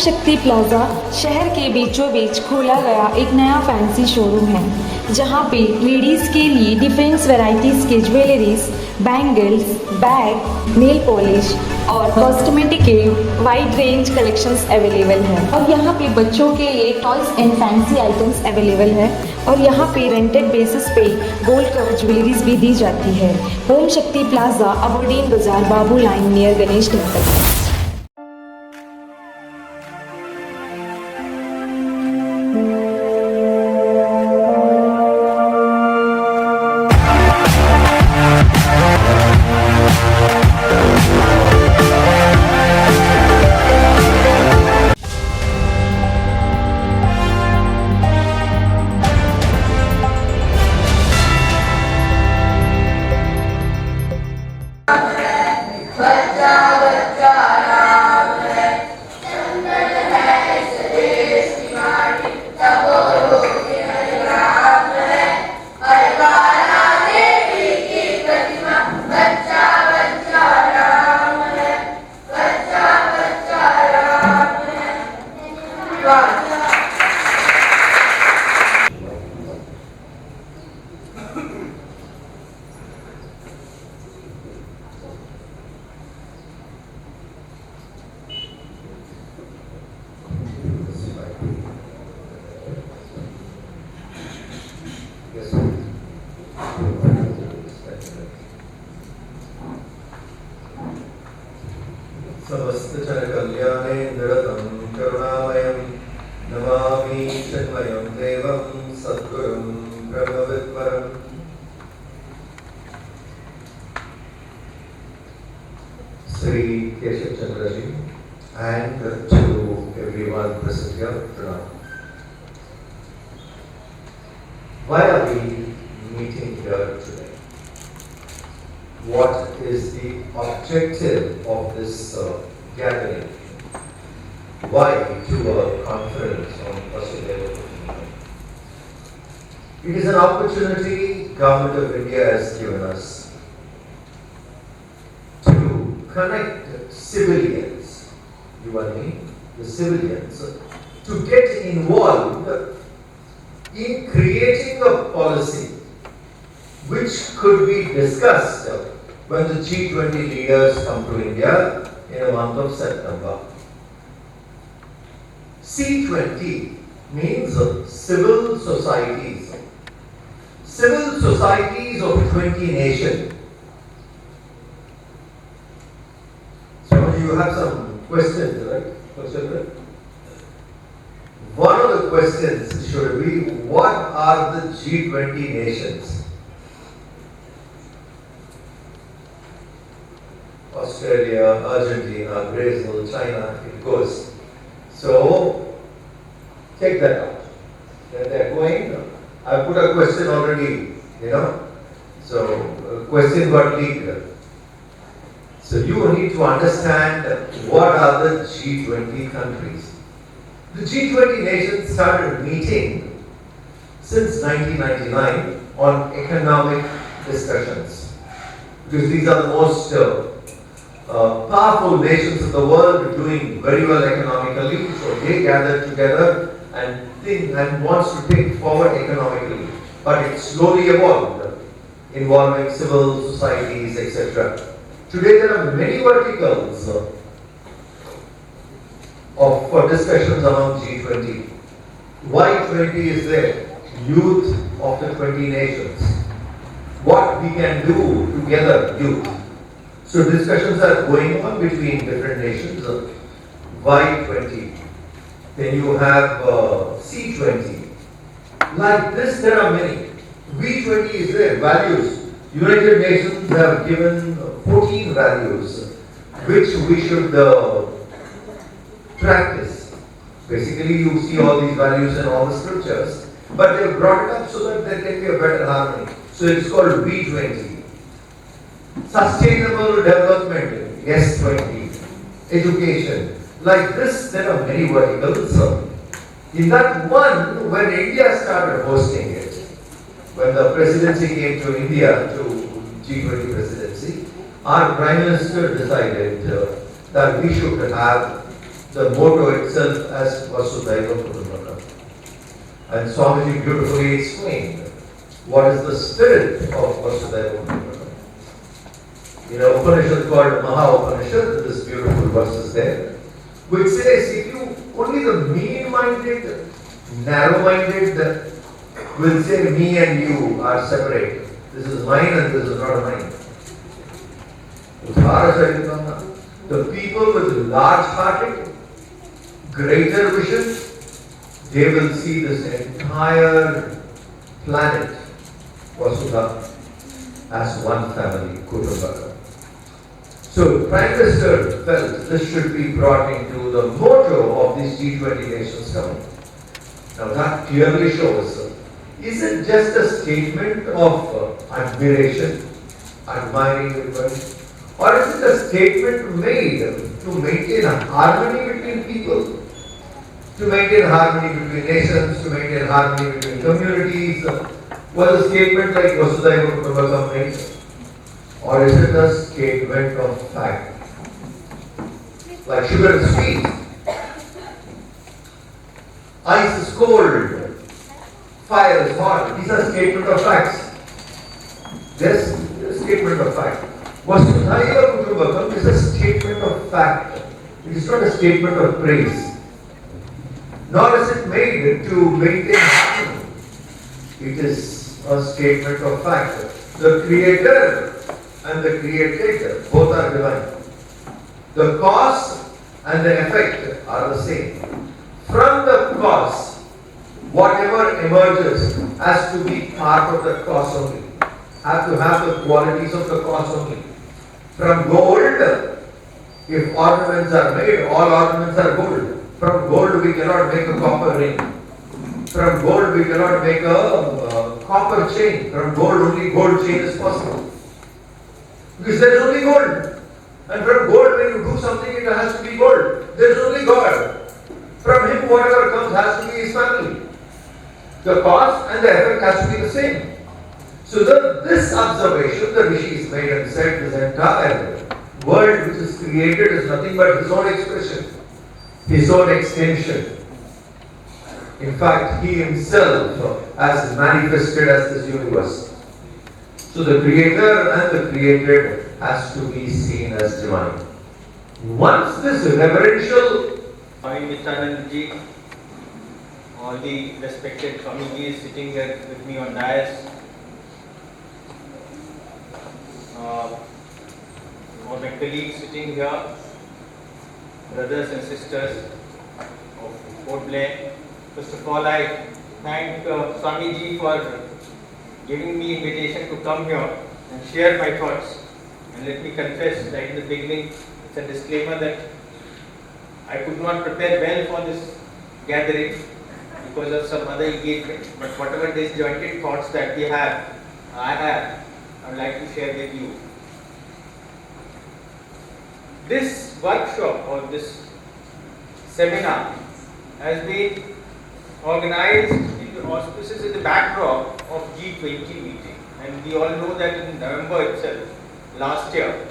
शक्ति प्लाजा शहर के बीचों बीच खोला गया एक नया फैंसी शोरूम है जहां पे लेडीज़ के लिए डिफरेंट वैरायटीज़ के jewelleries, bangles, bag, nail polish और कॉस्मेटिक के वाइड रेंज कलेक्शंस अवेलेबल है। और यहाँ पे बच्चों के लिए toys and fancy items available है और यहाँ पे रेंटेड बेसिस पे गोल्ड कवर ज्वेलरीज भी दी जाती है। ओम शक्ति प्लाजा, अबोडीन बाजार, बाबू लाइन नियर गणेश टेम्पल। कल्याणे निरतं करुणामयं नमामि चिन्मयं देवं सद्गुरुं ब्रह्मविद्वरम्। Sri Keshav Chandraji and to everyone present here, pranam. Why are we meeting here today? What is the objective of this gathering? Why to a conference on Vasudhaiva? It is an opportunity Government of India has given us to connect civilians, you and me, the civilians, to get involved in creating a policy which could be discussed when the G20 leaders come to India in the month of September. C20 means civil societies. Civil societies of 20 nations. So you have some questions, right? One of the questions should be, what are the G20 nations? Australia, Argentina, Brazil, China, it goes. So, check that out. Then they're going. I put a question already, So, a question got leaked. So, you need to understand what are the G20 countries. The G20 nations started meeting since 1999 on economic discussions. Because these are the most powerful nations of the world doing very well economically, so they gather together and think and wants to take forward economically. But it slowly evolved, involving civil societies, etc. Today there are many verticals for discussions among G20. Why 20 is there? Youth of the 20 nations. What we can do together, youth. So discussions are going on between different nations. Why 20? Then you have C20. Like this, there are many. V20 is there, values. United Nations have given 14 values which we should practice. Basically, you see all these values in all the scriptures, but they have brought it up so that there can be a better harmony. So it's called V20. Sustainable development, S20. Education. Like this, there are many verticals. In that one, when India started hosting it, when the presidency came to India, to G20 presidency, our Prime Minister decided that we should have the motto itself as Vasudhaiva Kutumbakam. And Swamiji beautifully explained what is the spirit of Vasudhaiva Kutumbakam. In a Upanishad called Maha Upanishad, this beautiful verse is there, which says if you only the mean-minded, narrow-minded will say me and you are separate. This is mine and this is not mine. The people with large-hearted, greater vision, they will see this entire planet, Vasudha, as one family, Kutumbakam. So, Prime Minister felt this should be brought into the motto of this G20 nations coming. Now that clearly shows, is it just a statement of admiration, admiring everybody? Or is it a statement made to maintain a harmony between people, to maintain harmony between nations, to maintain harmony between communities? Was a statement like Vasudhaiva Kutumbakam made? Or is it a statement of fact? Like sugar is sweet, ice is cold, fire is hot. These are statement of facts. This is a statement of fact. Vasudhaiva Kutumbakam is a statement of fact. It is not a statement of praise. Nor is it made to maintain harmony. It is a statement of fact. The Creator and the created, both are divine. The cause and the effect are the same. From the cause, whatever emerges has to be part of the cause only. Have to have the qualities of the cause only. From gold, if ornaments are made, all ornaments are gold. From gold we cannot make a copper ring. From gold we cannot make a copper chain. From gold only gold chain is possible. Because there is only gold. And from gold when you do something it has to be gold. There is only God. From him whatever comes has to be his family. The cause and the effect has to be the same. So this observation the rishis made and said this entire world which is created is nothing but his own expression, his own extension. In fact, he himself has manifested as this universe. So the creator and the created has to be seen as divine. Once this reverential Nityanand, all the respected Swamiji sitting here with me on dais, all my colleagues sitting here, brothers and sisters of Port Blair. First of all, I thank Swamiji for giving me invitation to come here and share my thoughts. And let me confess right in the beginning, it's a disclaimer that I could not prepare well for this gathering because of some other engagement. But whatever disjointed thoughts that I would like to share with you. This workshop or this seminar has been organized in the auspices in the backdrop of G20 meeting. And we all know that in November itself, last year,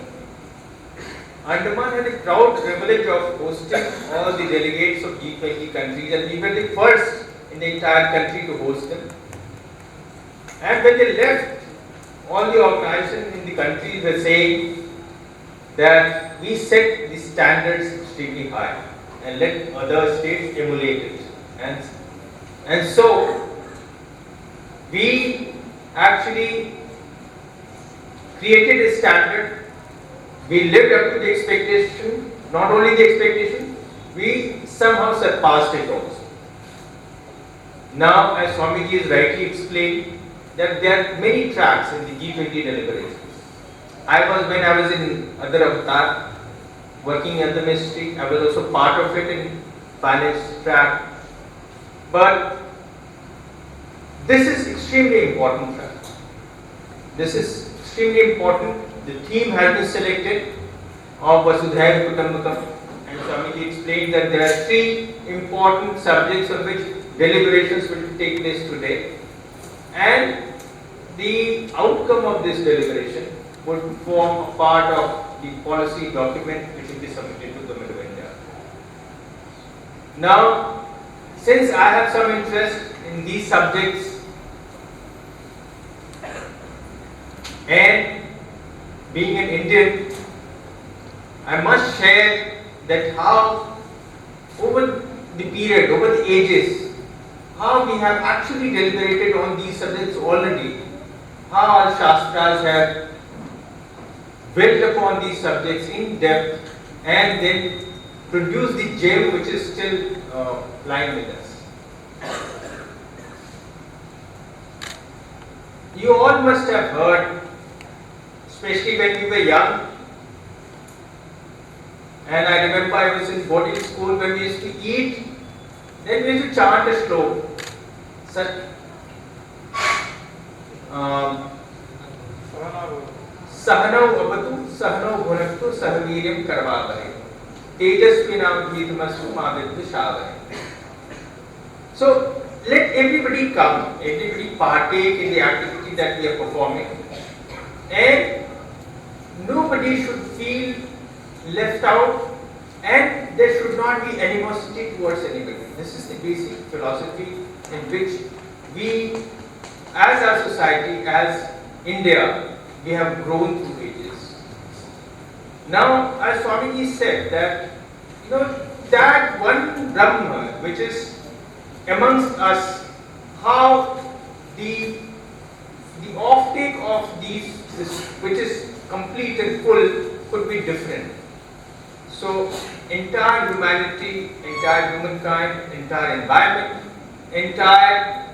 Andaman had a proud privilege of hosting all the delegates of G20 countries, and we were the first in the entire country to host them. And when they left, all the organizations in the countries were saying that we set the standards extremely high and let other states emulate it. And so, we actually created a standard. We lived up to the expectation, not only the expectation, we somehow surpassed it also. Now, as Swamiji has rightly explained, that there are many tracks in the G20 deliberations. When I was in other avatar, working at the ministry, I was also part of it in finance track. But this is extremely important track. This is extremely important. The theme has been selected of Vasudhaiva Kutumbakam, and Swamiji explained that there are three important subjects on which deliberations will take place today, and the outcome of this deliberation would form a part of the policy document which will be submitted to the Government of India. Now, since I have some interest in these subjects and being an Indian, I must share that how over the period, over the ages, how we have actually deliberated on these subjects already, how our Shastras have built upon these subjects in depth and then produced the gem which is still lying with us. You all must have heard, especially when we were young, and I remember I was in boarding school when we used to eat, then we used to chant a slok. Such Sahanau Abatu, Sahanau Bhunaktu, Sahaviryam Karvavare. Tejasvinam Vidmasu Mavidhu Shavare. So let everybody come, everybody partake in the activity that we are performing, and nobody should feel left out, and there should not be animosity towards anybody. This is the basic philosophy in which we, as our society, as India, we have grown through ages. Now, as Swamiji said that, that one Brahma which is amongst us, how the offtake of this which is complete and full could be different. So, entire humanity, entire humankind, entire environment, entire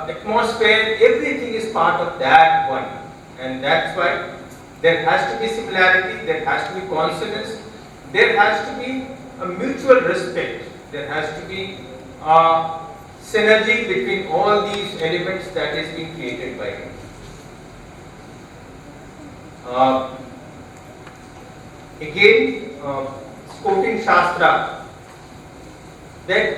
atmosphere, everything is part of that one. And that's why there has to be similarity, there has to be consonance, there has to be a mutual respect, there has to be synergy between all these elements that is being created by him. Again, quoting Shastra, that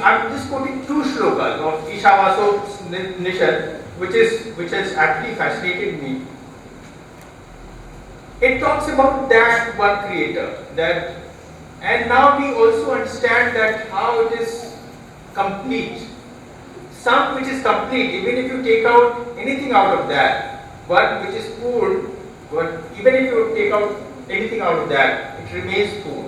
I'm just quoting two shlokas of Ishavasopnishad, which has actually fascinated me. It talks about that one creator, and now we also understand that how it is complete. Some which is complete, even if you take out anything out of that, one which is poor, but even if you take out anything out of that, it remains poor.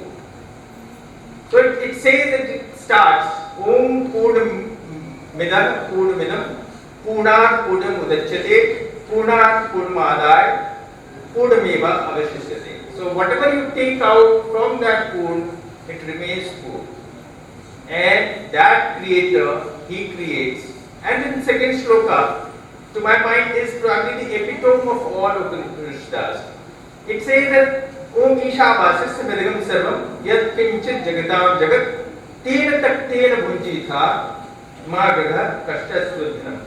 So it says that it starts Om Purnamidam Purnamidam Purnat Purnam Udachyate Purnat Purnamadaya Purnameva Avashishyate. So whatever you take out from that Purn, it remains poor. And that creator, he creates. And in second shloka, to my mind, is probably the epitome of all Upanishads. It says that Om Ishavasya Medagam Sarvam Yat Kinchit Jagatam Jagat Tena Taktena Bhunjitha Magagha Kashtaswadhinam.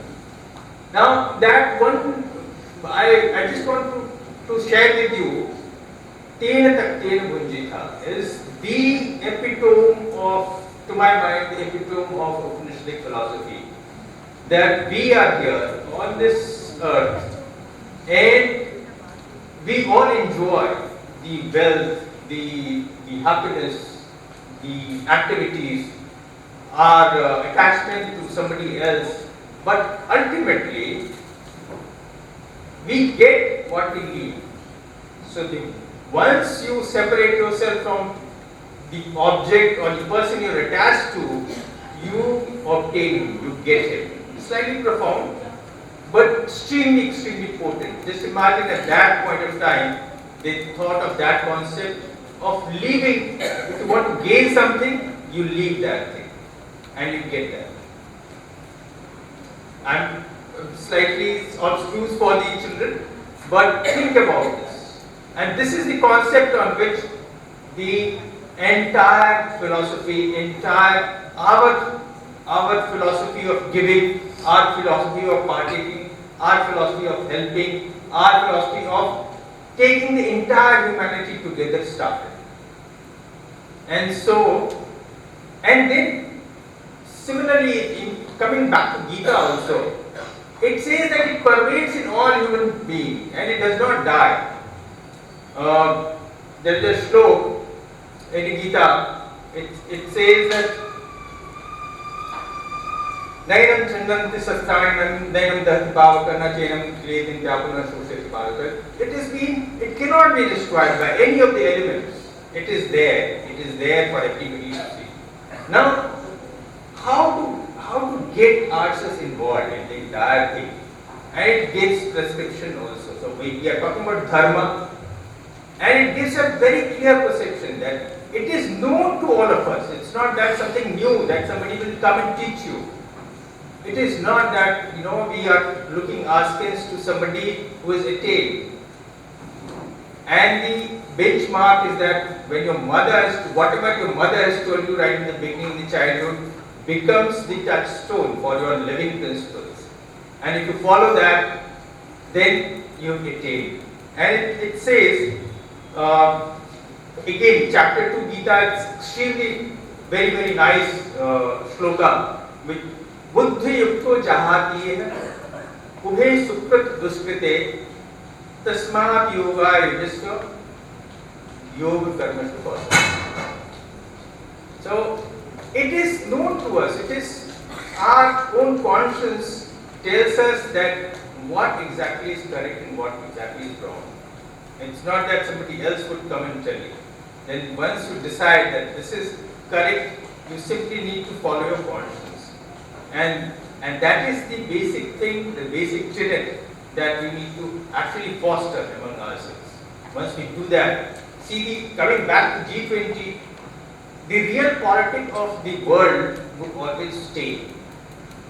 Now that one, I just want to share with you, Tena Taktena Bhunjitha is the epitome of, to my mind, the epitome of Upanishadic philosophy. That we are here on this earth and we all enjoy the wealth, the happiness, the activities, our attachment to somebody else, but ultimately we get what we need. So once you separate yourself from the object or the person you're attached to, you obtain him, you get him. Slightly profound, but extremely potent. Just imagine at that point of time, they thought of that concept of leaving. If you want to gain something, you leave that thing and you get that. I'm slightly obtuse for the children, but think about this. And this is the concept on which the entire philosophy, our philosophy of giving, our philosophy of partaking, our philosophy of helping, our philosophy of taking the entire humanity together started. And then similarly, coming back to Gita also, it says that it pervades in all human beings and it does not die. There is a slok in Gita, it says that Nainam Chandanti Sastainam Nainam Dati Pavakana Chenam Kledin Japana Sushati Pavaka. It cannot be destroyed by any of the elements. It is there for everybody to see. Now, how to get ourselves involved in the entire thing? And it gives prescription also. So we are talking about dharma, and it gives a very clear perception that it is known to all of us. It's not that something new that somebody will come and teach you. It is not that we are looking askance to somebody who is attained. And the benchmark is that when whatever your mother has told you right in the beginning, in the childhood, becomes the touchstone for your living principles. And if you follow that, then you attain. And it says, again, chapter 2 Gita, it's extremely very, very nice shloka, which Buddhi yukto jahati ubhe sukrit duskrite tasmat yoga yudhisya yoga karmasya. So it is known to us, it is our own conscience tells us that what exactly is correct and what exactly is wrong. It's not that somebody else would come and tell you. Then once you decide that this is correct, you simply need to follow your conscience. And that is the basic thing, the basic tenet that we need to actually foster among ourselves. Once we do that, coming back to G20, the real politics of the world would always stay.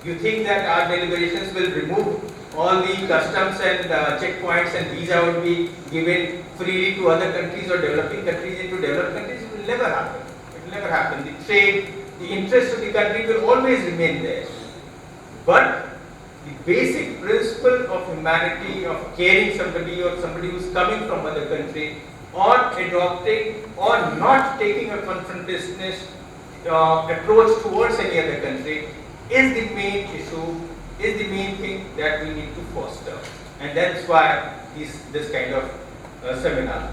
You think that our deliberations will remove all the customs and checkpoints and visa would be given freely to other countries or developing countries into developed countries? It will never happen. It will never happen. The trade, the interest of the country will always remain there. But the basic principle of humanity, of caring somebody or somebody who is coming from other country, or adopting or not taking a confrontationist approach towards any other country is the main issue, is the main thing that we need to foster. And that's why this kind of seminar.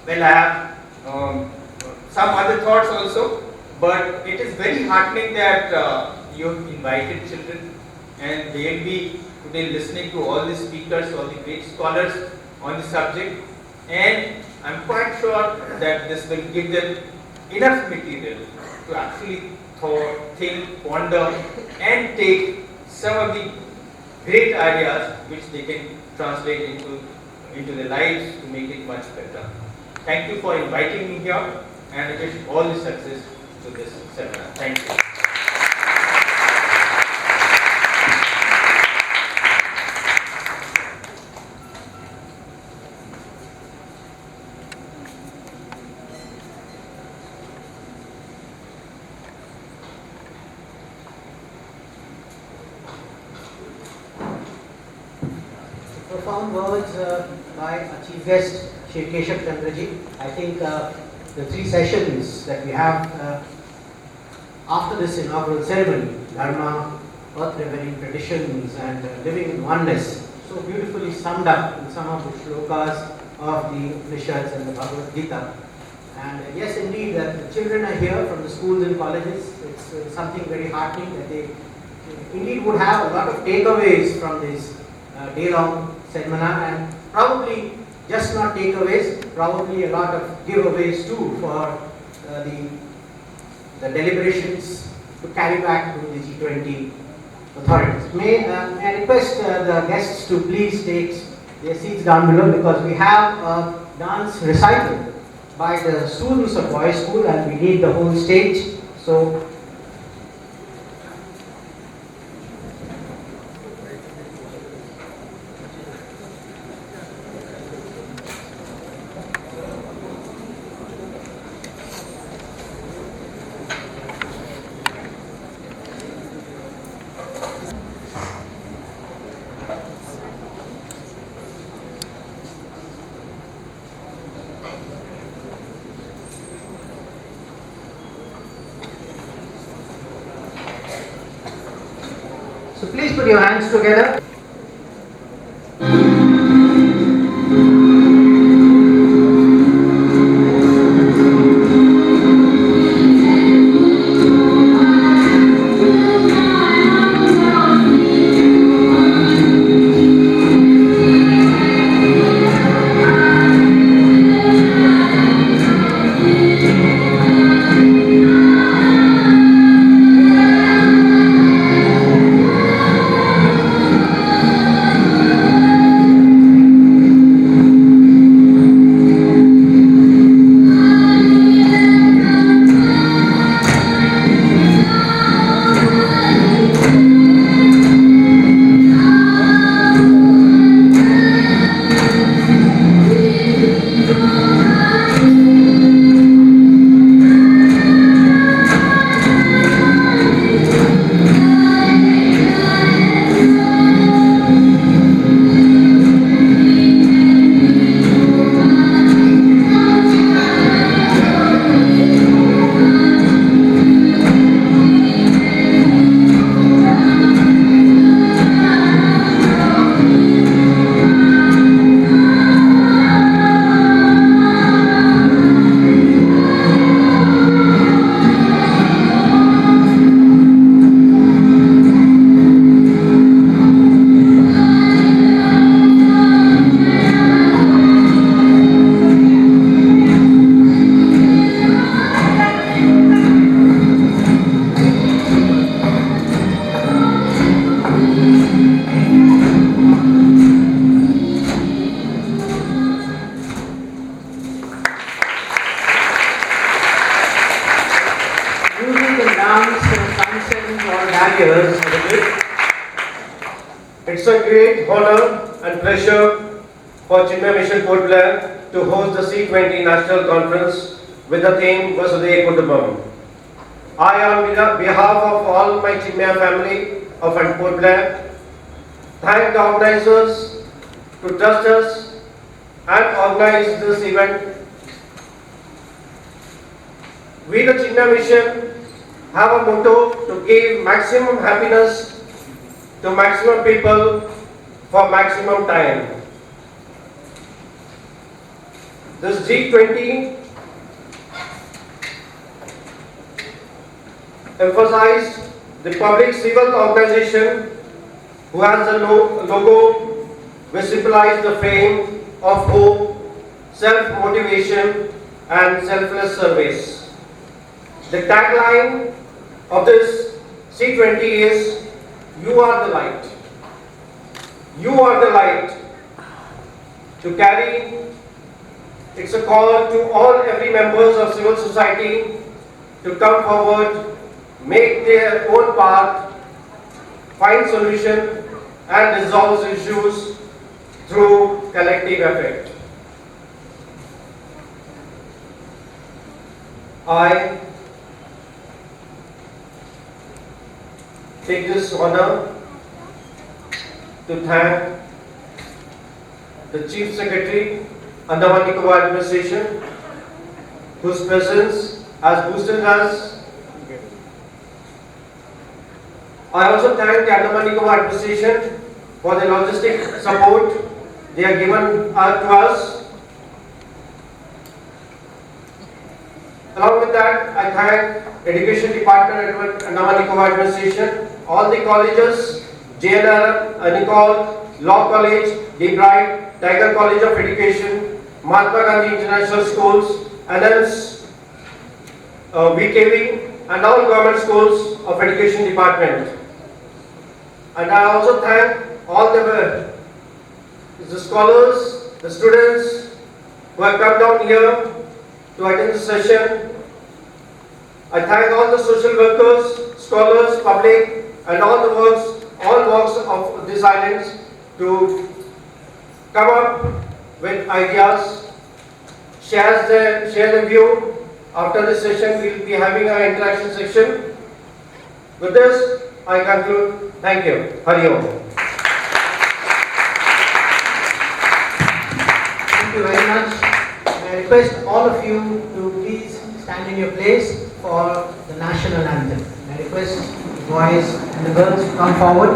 Well, I have some other thoughts also, but it is very heartening that you have invited children and they will be today listening to all the speakers, all the great scholars on the subject, and I am quite sure that this will give them enough material to actually think, ponder and take some of the great ideas which they can translate into their lives to make it much better. Thank you for inviting me here, and I wish all the success to this seminar. Thank you. Profound words by our chief guest, Shri Keshav Chandraji. I think the three sessions that we have after this inaugural ceremony, Dharma, earth revering traditions and living in oneness, so beautifully summed up in some of the shlokas of the Upanishads and the Bhagavad Gita. And yes, indeed, the children are here from the schools and colleges. It's something very heartening that they indeed would have a lot of takeaways from this day-long seminar, and probably just not takeaways, probably a lot of giveaways too for the deliberations to carry back to the G20 authorities. May I request the guests to please take their seats down below, because we have a dance recital by the students of boys' school and we need the whole stage. So please put your hands together. It's a great honor and pleasure for Chinmaya Mission Port Blair to host the C20 National Conference with the theme Vasudhaiva Kutumbakam. I, on behalf of all my Chinmaya family of Port Blair, thank the organizers to trust us and organize this event. We, the Chinmaya Mission, have a motto to give maximum happiness to maximum people for maximum time. This G20 emphasized the public civil organization who has a logo which symbolizes the fame of hope, self-motivation and selfless service. The tagline of this C20 is, "You are the light." You are the light to carry. It's a call to every members of civil society to come forward, make their own path, find solution and resolve issues through collective effort. I take this honor to thank the Chief Secretary, Andaman Nicobar Administration, whose presence has boosted us. I also thank the Andaman Nicobar Administration for the logistic support they have given to us. Along with that, I thank Education Department at Andaman Nicobar Administration, all the colleges, JNR, Nicole, Law College, The Bright, Tiger College of Education, Mahatma Gandhi International Schools, ANDAMAN, VKV, and all government schools of Education Department. And I also thank all the scholars, the students who have come down here to attend the session. I thank all the social workers, scholars, public, and all walks of this island to come up with ideas, share the view. After this session, we will be having an interaction section. With this, I conclude. Thank you. Hari Om. Thank you very much. I request all of you to please stand in your place for the national anthem. I request the boys and the girls to come forward.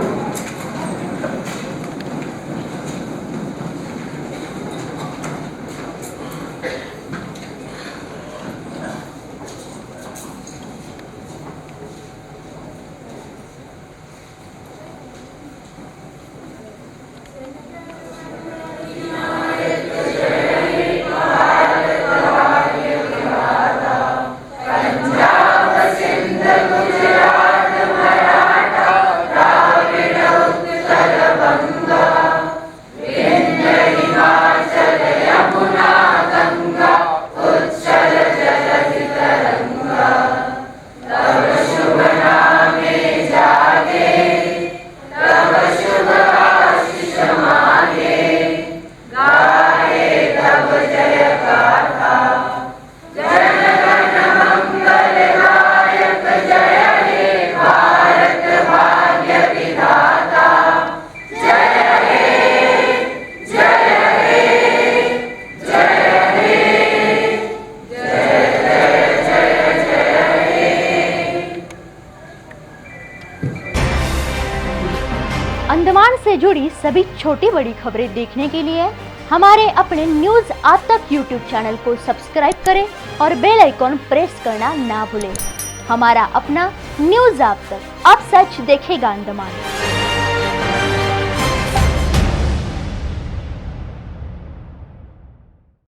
Andaman से जुड़ी सभी छोटी बड़ी खबरें देखने के लिए हमारे अपने न्यूज आज तक यूट्यूब चैनल को सब्सक्राइब करें और बेल आइकॉन प्रेस करना ना भूलें। हमारा अपना न्यूज आज तक, अब सच देखेगा अंडमान।